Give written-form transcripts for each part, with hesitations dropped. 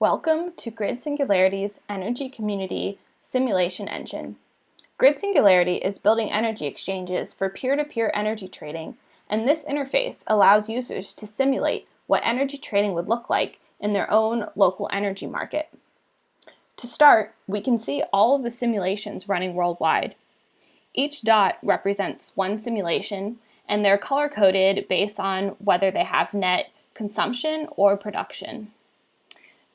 Welcome to Grid Singularity's Energy Community Simulation Engine. Grid Singularity is building energy exchanges for peer-to-peer energy trading, and this interface allows users to simulate what energy trading would look like in their own local energy market. To start, we can see all of the simulations running worldwide. Each dot represents one simulation, and they're color-coded based on whether they have net consumption or production.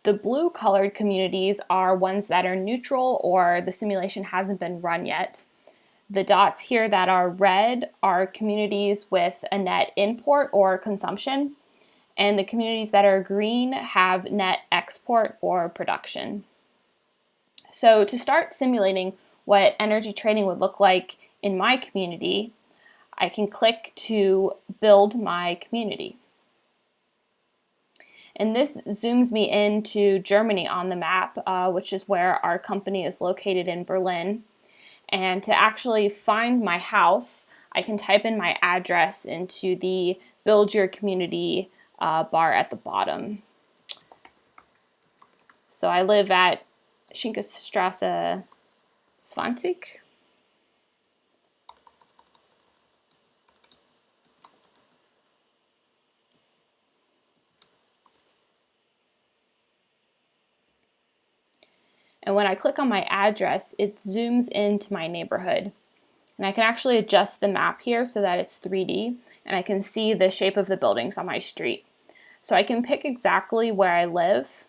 The blue colored communities are ones that are neutral or the simulation hasn't been run yet. The dots here that are red are communities with a net import or consumption, and the communities that are green have net export or production. So to start simulating what energy trading would look like in my community, I can click to build my community. And this zooms me into Germany on the map, which is where our company is located in Berlin. And to actually find my house, I can type in my address into the Build Your Community bar at the bottom. So I live at Schinkenstrasse 20. And when I click on my address, it zooms into my neighborhood. And I can actually adjust the map here so that it's 3D, and I can see the shape of the buildings on my street. So I can pick exactly where I live.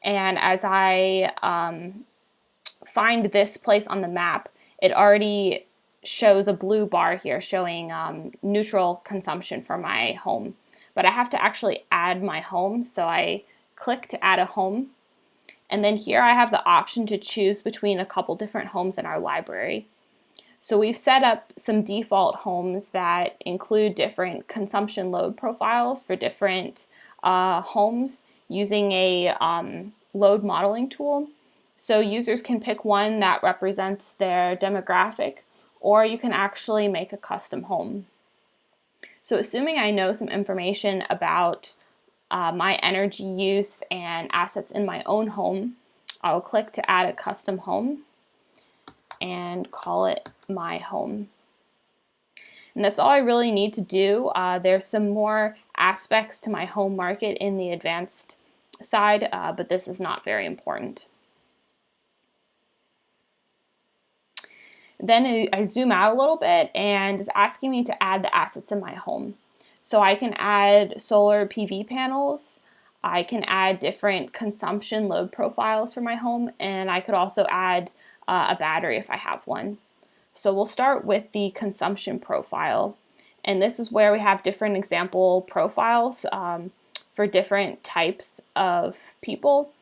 And as I find this place on the map, it already shows a blue bar here showing neutral consumption for my home. But I have to actually add my home, so I click to add a home. And then here I have the option to choose between a couple different homes in our library. So we've set up some default homes that include different consumption load profiles for different homes using a load modeling tool. So users can pick one that represents their demographic, or you can actually make a custom home. So assuming I know some information about my energy use and assets in my own home, I'll click to add a custom home and call it my home. And that's all I really need to do. There's some more aspects to my home market in the advanced side, but this is not very important. Then I zoom out a little bit and it's asking me to add the assets in my home. So I can add solar PV panels, I can add different consumption load profiles for my home, and I could also add a battery if I have one. So we'll start with the consumption profile. And this is where we have different example profiles for different types of people.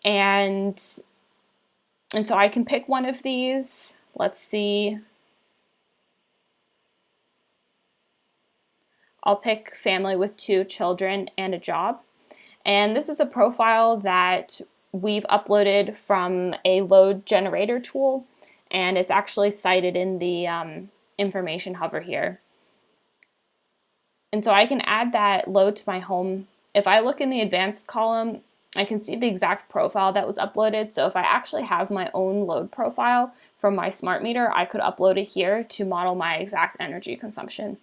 And so I can pick one of these. Let's see. I'll pick family with 2 children and a job. And this is a profile that we've uploaded from a load generator tool, and it's actually cited in the information hover here. And so I can add that load to my home. If I look in the advanced column, I can see the exact profile that was uploaded. So if I actually have my own load profile from my smart meter, I could upload it here to model my exact energy consumption.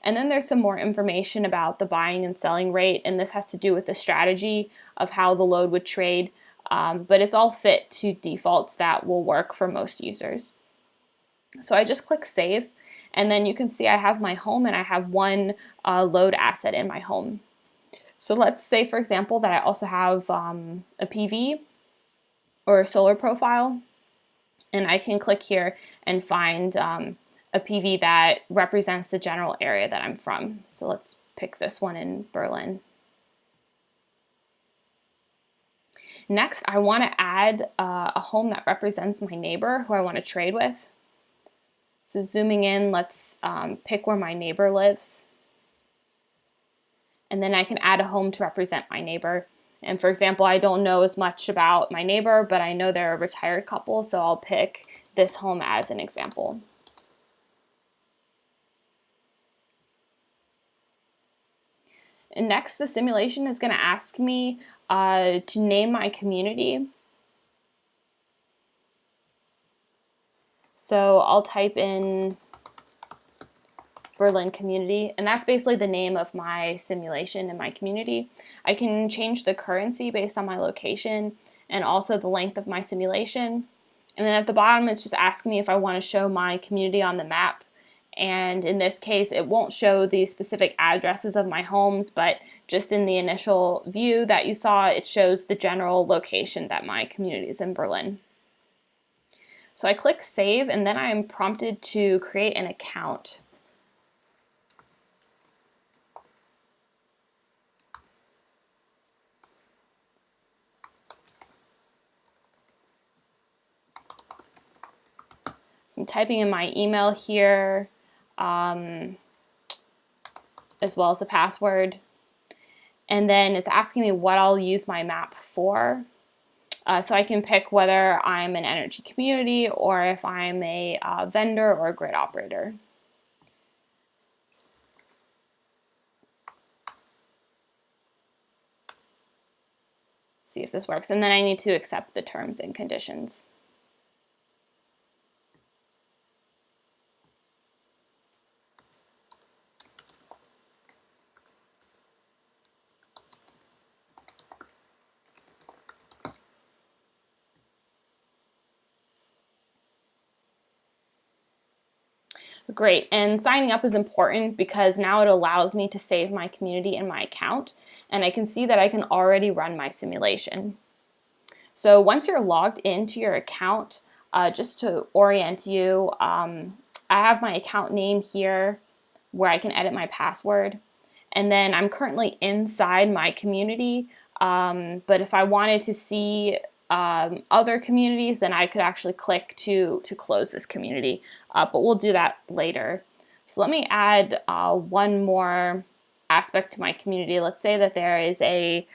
And then there's some more information about the buying and selling rate, and this has to do with the strategy of how the load would trade, but it's all fit to defaults that will work for most users. So I just click save, and then you can see I have my home and I have one load asset in my home. So let's say, for example, that I also have a PV or a solar profile, and I can click here and find a PV that represents the general area that I'm from. So let's pick this one in Berlin. Next, I want to add a home that represents my neighbor who I want to trade with. So zooming in, let's pick where my neighbor lives. And then I can add a home to represent my neighbor. And for example, I don't know as much about my neighbor, but I know they're a retired couple, so I'll pick this home as an example. And next, the simulation is going to ask me to name my community. So I'll type in Berlin community, and that's basically the name of my simulation in my community. I can change the currency based on my location and also the length of my simulation. And then at the bottom, it's just asking me if I want to show my community on the map. And in this case, it won't show the specific addresses of my homes, but just in the initial view that you saw, it shows the general location that my community is in Berlin. So I click save, and then I am prompted to create an account. So I'm typing in my email here, as well as the password. And then it's asking me what I'll use my map for. So I can pick whether I'm an energy community or if I'm a vendor or a grid operator. See if this works. And then I need to accept the terms and conditions. Great, and signing up is important because now it allows me to save my community in my account, and I can see that I can already run my simulation. So once you're logged into your account, just to orient you, I have my account name here where I can edit my password, and then I'm currently inside my community, but if I wanted to see other communities, then I could actually click to close this community, but we'll do that later. So let me add one more aspect to my community. Let's say that there is a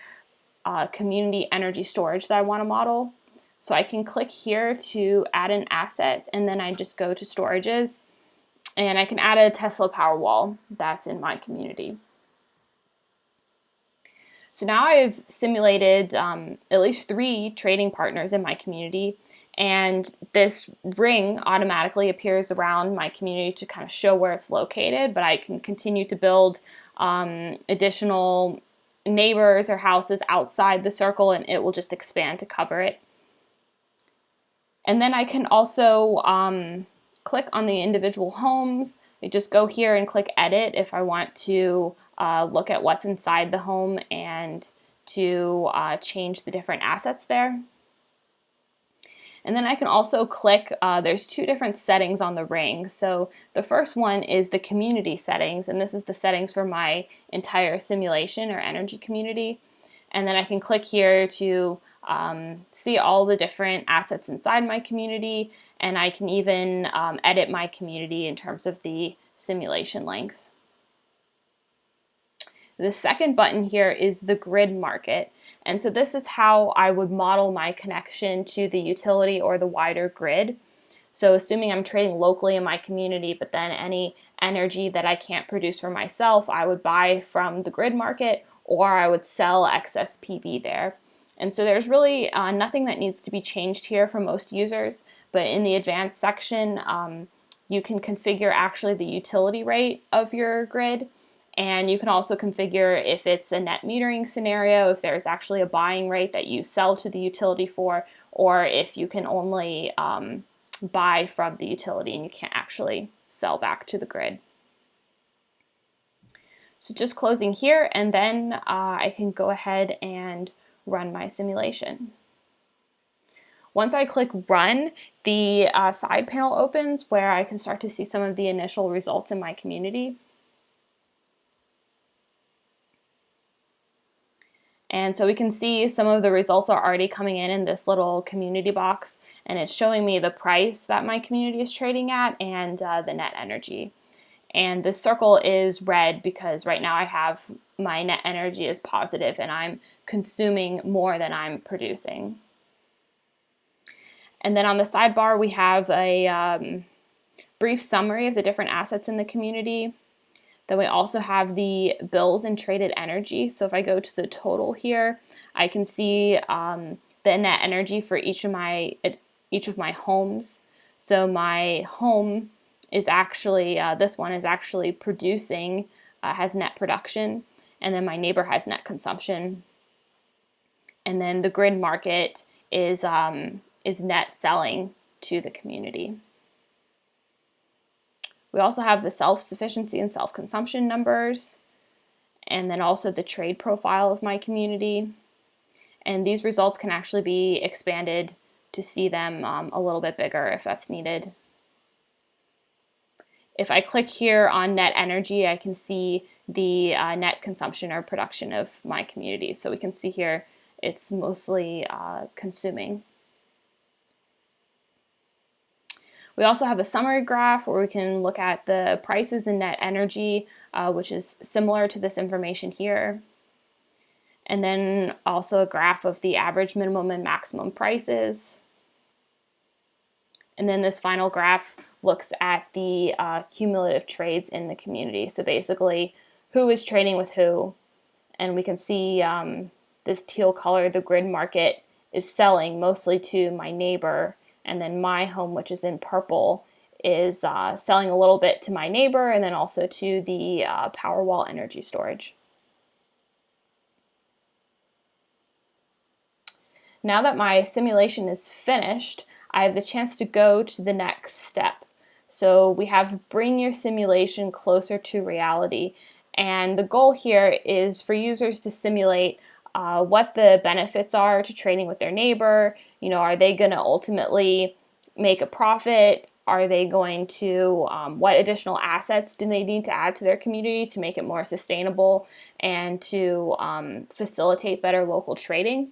community energy storage that I want to model. So I can click here to add an asset, and then I just go to storages, and I can add a Tesla Powerwall that's in my community. So now I've simulated at least 3 trading partners in my community, and this ring automatically appears around my community to kind of show where it's located, but I can continue to build additional neighbors or houses outside the circle, and it will just expand to cover it. And then I can also click on the individual homes. I just go here and click edit if I want to look at what's inside the home and to change the different assets there. And then I can also click, there's 2 different settings on the ring. So the first one is the community settings, and this is the settings for my entire simulation or energy community. And then I can click here to see all the different assets inside my community, and I can even edit my community in terms of the simulation length. The second button here is the grid market. And so this is how I would model my connection to the utility or the wider grid. So assuming I'm trading locally in my community, but then any energy that I can't produce for myself, I would buy from the grid market, or I would sell excess PV there. And so there's really nothing that needs to be changed here for most users, but in the advanced section, you can configure actually the utility rate of your grid. And you can also configure if it's a net metering scenario, if there's actually a buying rate that you sell to the utility for, or if you can only buy from the utility and you can't actually sell back to the grid. So just closing here, and then I can go ahead and run my simulation. Once I click run, the side panel opens where I can start to see some of the initial results in my community. And so we can see some of the results are already coming in this little community box, and it's showing me the price that my community is trading at and the net energy. And this circle is red because right now I have my net energy is positive and I'm consuming more than I'm producing. And then on the sidebar we have a brief summary of the different assets in the community. Then we also have the bills and traded energy. So if I go to the total here, I can see the net energy for each of my homes. So my home is actually, this one is actually producing, has net production, and then my neighbor has net consumption. And then the grid market is net selling to the community. We also have the self-sufficiency and self-consumption numbers, and then also the trade profile of my community. And these results can actually be expanded to see them a little bit bigger if that's needed. If I click here on net energy, I can see the net consumption or production of my community. So we can see here it's mostly consuming. We also have a summary graph where we can look at the prices and net energy, which is similar to this information here. And then also a graph of the average minimum and maximum prices. And then this final graph looks at the cumulative trades in the community. So basically, who is trading with who. And we can see this teal color, the grid market, is selling mostly to my neighbor. And then my home, which is in purple, is selling a little bit to my neighbor and then also to the Powerwall energy storage. Now that my simulation is finished, I have the chance to go to the next step. So we have bring your simulation closer to reality. And the goal here is for users to simulate what the benefits are to trading with their neighbor. You know, are they going to ultimately make a profit? Are they going to, what additional assets do they need to add to their community to make it more sustainable and to facilitate better local trading?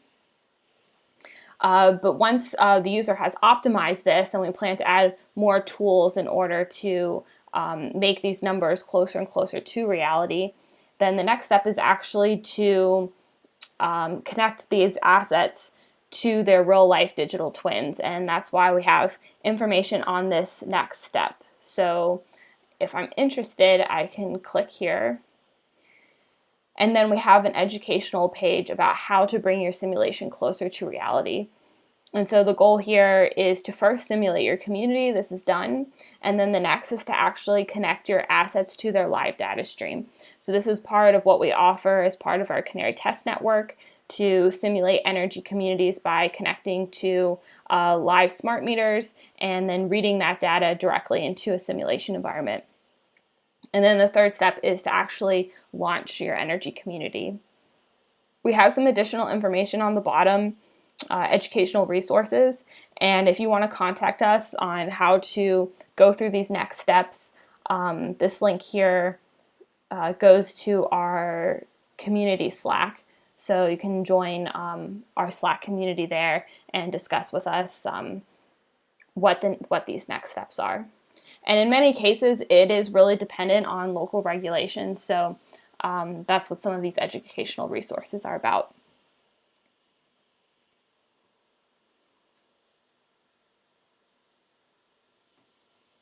But once the user has optimized this, and we plan to add more tools in order to make these numbers closer and closer to reality, then the next step is actually to connect these assets to their real-life digital twins, and that's why we have information on this next step. So if I'm interested, I can click here. And then we have an educational page about how to bring your simulation closer to reality. And so the goal here is to first simulate your community. This is done. And then the next is to actually connect your assets to their live data stream. So this is part of what we offer as part of our Canary Test Network to simulate energy communities by connecting to live smart meters and then reading that data directly into a simulation environment. And then the third step is to actually launch your energy community. We have some additional information on the bottom, educational resources, and if you want to contact us on how to go through these next steps, this link here goes to our community Slack. So you can join our Slack community there and discuss with us what these next steps are. And in many cases, it is really dependent on local regulation. So that's what some of these educational resources are about.